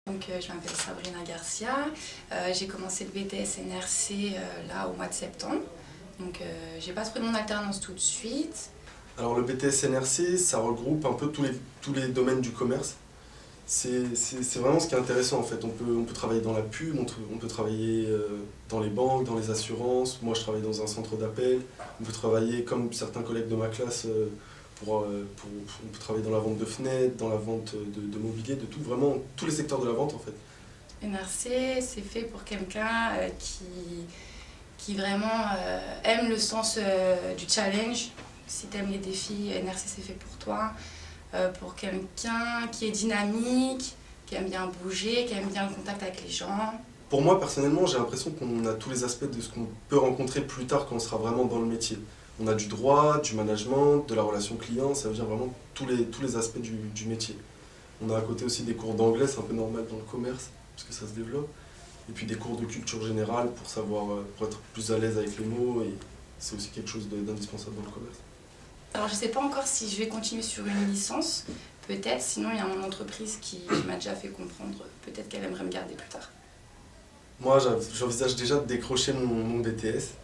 Donc, je m'appelle Sabrina Garcia, j'ai commencé le BTS NRC là au mois de septembre, donc j'ai pas trouvé mon alternance tout de suite. Alors le BTS NRC, ça regroupe un peu tous les domaines du commerce. C'est vraiment ce qui est intéressant en fait. On peut travailler dans la pub, on peut travailler dans les banques, dans les assurances. Moi je travaille dans un centre d'appel. On peut travailler comme certains collègues de ma classe, on peut travailler dans la vente de fenêtres, dans la vente de mobilier, de tout, vraiment tous les secteurs de la vente en fait. NRC, c'est fait pour quelqu'un qui vraiment aime le sens du challenge. Si tu aimes les défis, NRC c'est fait pour toi. Pour quelqu'un qui est dynamique, qui aime bien bouger, qui aime bien le contact avec les gens. Pour moi personnellement, j'ai l'impression qu'on a tous les aspects de ce qu'on peut rencontrer plus tard quand on sera vraiment dans le métier. On a du droit, du management, de la relation client, ça veut dire vraiment tous les aspects du métier. On a à côté aussi des cours d'anglais, c'est un peu normal dans le commerce, parce que ça se développe. Et puis des cours de culture générale pour être plus à l'aise avec les mots, et c'est aussi quelque chose d'indispensable dans le commerce. Alors je ne sais pas encore si je vais continuer sur une licence, peut-être, sinon il y a mon entreprise qui m'a déjà fait comprendre, peut-être qu'elle aimerait me garder plus tard. Moi j'envisage déjà de décrocher mon BTS,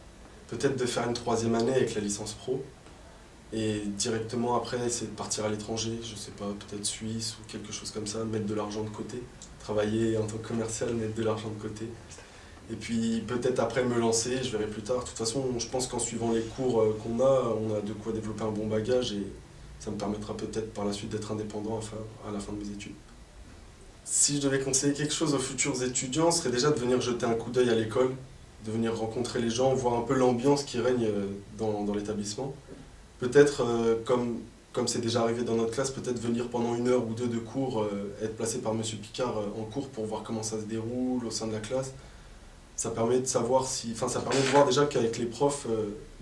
peut-être de faire une 3e année avec la licence pro, et directement après essayer de partir à l'étranger, je sais pas, peut-être Suisse ou quelque chose comme ça, mettre de l'argent de côté, travailler en tant que commercial, mettre de l'argent de côté. Et puis peut-être après me lancer, je verrai plus tard. De toute façon, je pense qu'en suivant les cours qu'on a, on a de quoi développer un bon bagage et ça me permettra peut-être par la suite d'être indépendant à la fin de mes études. Si je devais conseiller quelque chose aux futurs étudiants, ce serait déjà de venir jeter un coup d'œil à l'école, de venir rencontrer les gens, voir un peu l'ambiance qui règne dans l'établissement. Peut-être, comme c'est déjà arrivé dans notre classe, peut-être venir pendant 1 heure ou 2 de cours, être placé par Monsieur Picard en cours pour voir comment ça se déroule au sein de la classe. Ça permet de savoir ça permet de voir déjà qu'avec les profs,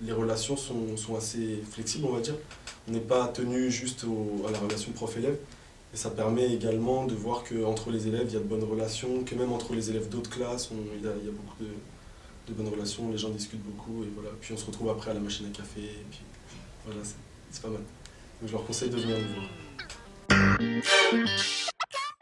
les relations sont assez flexibles, on va dire. On n'est pas tenu juste à la relation prof-élève. Et ça permet également de voir qu'entre les élèves, il y a de bonnes relations, que même entre les élèves d'autres classes, il y a beaucoup de bonnes relations, les gens discutent beaucoup, et voilà. Puis on se retrouve après à la machine à café, et puis voilà, c'est pas mal. Donc je leur conseille de venir nous voir.